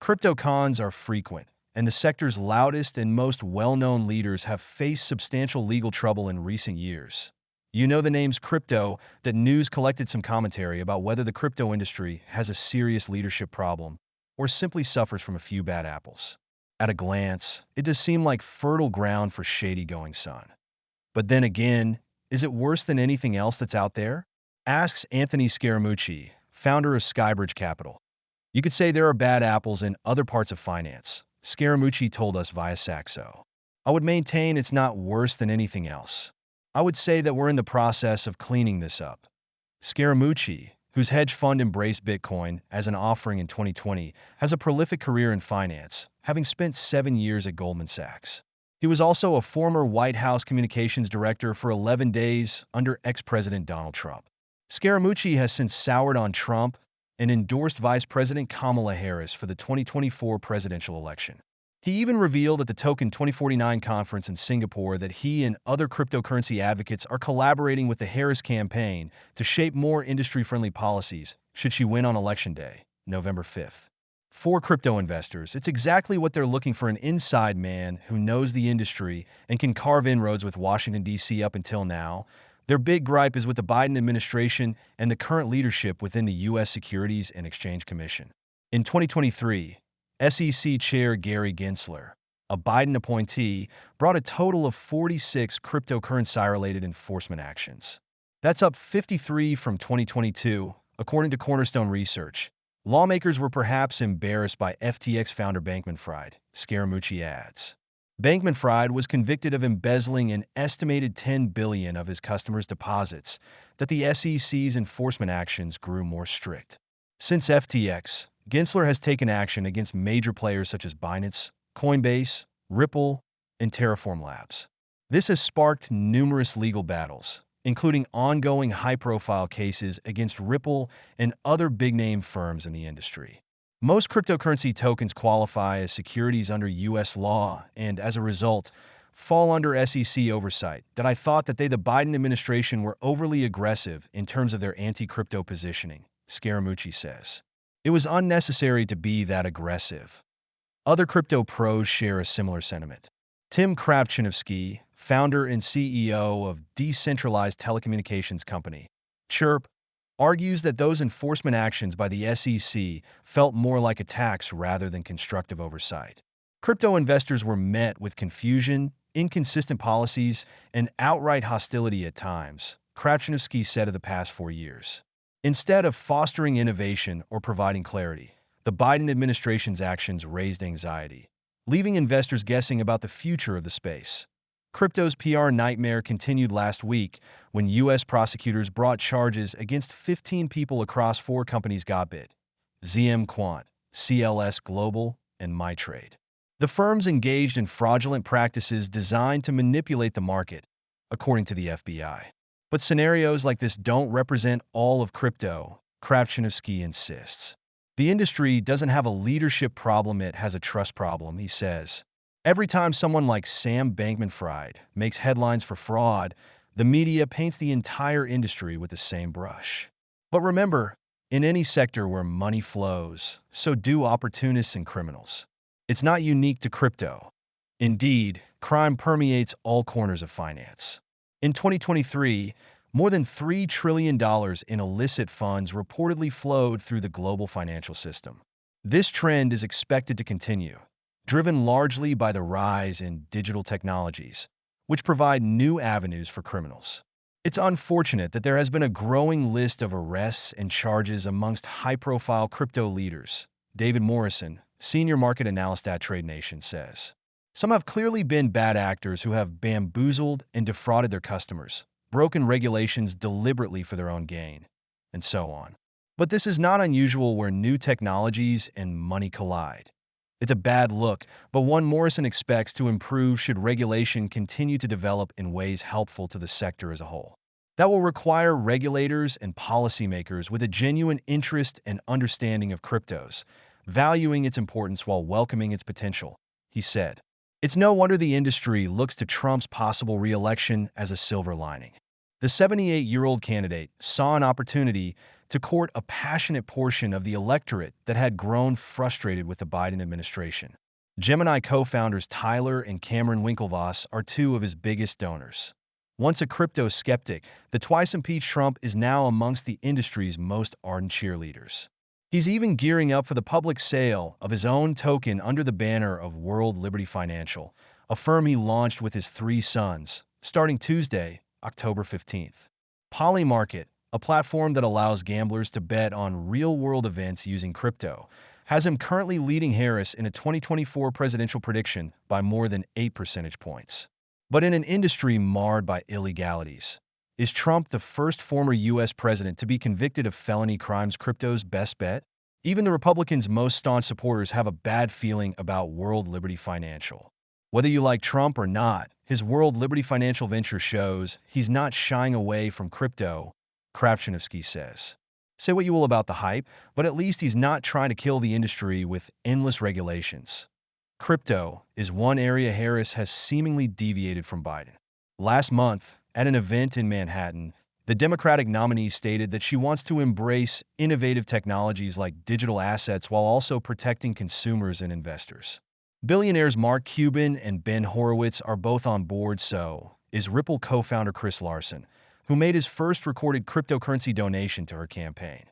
Crypto cons are frequent, and the sector's loudest and most well-known leaders have faced substantial legal trouble in recent years. You know the names crypto, that news collected some commentary about whether the crypto industry has a serious leadership problem or simply suffers from a few bad apples. At a glance, it does seem like fertile ground for shady goings-on. But then again, is it worse than anything else that's out there? Asks Anthony Scaramucci, founder of Skybridge Capital. You could say there are bad apples in other parts of finance, Scaramucci told us via Saxo. I would maintain it's not worse than anything else. I would say that we're in the process of cleaning this up. Scaramucci, whose hedge fund embraced Bitcoin as an offering in 2020, has a prolific career in finance, having spent 7 years at Goldman Sachs. He was also a former White House communications director for 11 days under ex-President Donald Trump. Scaramucci has since soured on Trump and endorsed Vice President Kamala Harris for the 2024 presidential election. He even revealed at the Token 2049 conference in Singapore that he and other cryptocurrency advocates are collaborating with the Harris campaign to shape more industry-friendly policies should she win on Election Day, November 5th. For crypto investors, it's exactly what they're looking for: an inside man who knows the industry and can carve inroads with Washington, D.C. Up until now, their big gripe is with the Biden administration and the current leadership within the U.S. Securities and Exchange Commission. In 2023, SEC Chair Gary Gensler, a Biden appointee, brought a total of 46 cryptocurrency-related enforcement actions. That's up 53 from 2022, according to Cornerstone Research. Lawmakers were perhaps embarrassed by FTX founder Bankman-Fried, Scaramucci adds. Bankman-Fried was convicted of embezzling an estimated $10 billion of his customers' deposits, that the SEC's enforcement actions grew more strict. Since FTX, Gensler has taken action against major players such as Binance, Coinbase, Ripple, and Terraform Labs. This has sparked numerous legal battles, including ongoing high-profile cases against Ripple and other big-name firms in the industry. Most cryptocurrency tokens qualify as securities under U.S. law and, as a result, fall under SEC oversight. That I thought that the Biden administration were overly aggressive in terms of their anti-crypto positioning, Scaramucci says. It was unnecessary to be that aggressive. Other crypto pros share a similar sentiment. Tim Krabchinovsky, founder and CEO of decentralized telecommunications company Chirp, argues that those enforcement actions by the SEC felt more like attacks rather than constructive oversight. Crypto investors were met with confusion, inconsistent policies, and outright hostility at times, Krabchinovsky said of the past 4 years. Instead of fostering innovation or providing clarity, the Biden administration's actions raised anxiety, leaving investors guessing about the future of the space. Crypto's PR nightmare continued last week when U.S. prosecutors brought charges against 15 people across 4 companies: Gobit, ZM Quant, CLS Global, and MyTrade. The firms engaged in fraudulent practices designed to manipulate the market, according to the FBI. But scenarios like this don't represent all of crypto, Krabchinovsky insists. The industry doesn't have a leadership problem, it has a trust problem, he says. Every time someone like Sam Bankman-Fried makes headlines for fraud, the media paints the entire industry with the same brush. But remember, in any sector where money flows, so do opportunists and criminals. It's not unique to crypto. Indeed, crime permeates all corners of finance. In 2023, more than $3 trillion in illicit funds reportedly flowed through the global financial system. This trend is expected to continue, driven largely by the rise in digital technologies, which provide new avenues for criminals. It's unfortunate that there has been a growing list of arrests and charges amongst high-profile crypto leaders, David Morrison, senior market analyst at Trade Nation, says. Some have clearly been bad actors who have bamboozled and defrauded their customers, broken regulations deliberately for their own gain, and so on. But this is not unusual where new technologies and money collide. It's a bad look, but one Morrison expects to improve should regulation continue to develop in ways helpful to the sector as a whole. That will require regulators and policymakers with a genuine interest and understanding of cryptos, valuing its importance while welcoming its potential, he said. It's no wonder the industry looks to Trump's possible re-election as a silver lining. The 78-year-old candidate saw an opportunity to court a passionate portion of the electorate that had grown frustrated with the Biden administration. Gemini co-founders Tyler and Cameron Winklevoss are two of his biggest donors. Once a crypto skeptic, the twice-impeached Trump is now amongst the industry's most ardent cheerleaders. He's even gearing up for the public sale of his own token under the banner of World Liberty Financial, a firm he launched with his three sons, starting Tuesday, October 15th. Polymarket, a platform that allows gamblers to bet on real-world events using crypto, has him currently leading Harris in a 2024 presidential prediction by more than 8 percentage points. But in an industry marred by illegalities, is Trump the first former U.S. president to be convicted of felony crimes crypto's best bet? Even the Republicans' most staunch supporters have a bad feeling about World Liberty Financial. Whether you like Trump or not, his World Liberty Financial venture shows he's not shying away from crypto, Kravchinovsky says. Say what you will about the hype, but at least he's not trying to kill the industry with endless regulations. Crypto is one area Harris has seemingly deviated from Biden. Last month, at an event in Manhattan, the Democratic nominee stated that she wants to embrace innovative technologies like digital assets while also protecting consumers and investors. Billionaires Mark Cuban and Ben Horowitz are both on board, so is Ripple co-founder Chris Larsen, who made his first recorded cryptocurrency donation to her campaign.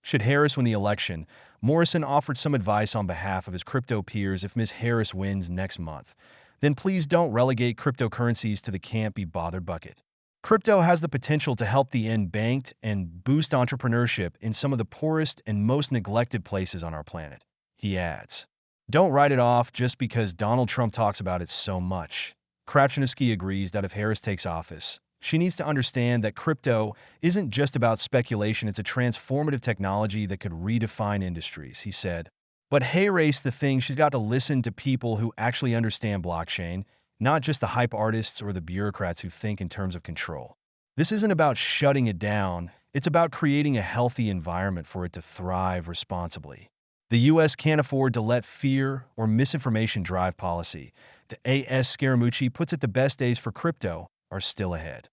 Should Harris win the election, Morrison offered some advice on behalf of his crypto peers if Ms. Harris wins next month. Then please don't relegate cryptocurrencies to the can't be bothered bucket. Crypto has the potential to help the unbanked and boost entrepreneurship in some of the poorest and most neglected places on our planet, he adds. Don't write it off just because Donald Trump talks about it so much. Kravchinovsky agrees that if Harris takes office, she needs to understand that crypto isn't just about speculation, it's a transformative technology that could redefine industries, he said. But Harris, the thing, she's got to listen to people who actually understand blockchain, not just the hype artists or the bureaucrats who think in terms of control. This isn't about shutting it down, it's about creating a healthy environment for it to thrive responsibly. The U.S. can't afford to let fear or misinformation drive policy. The A.S. Scaramucci puts it the best days for crypto are still ahead.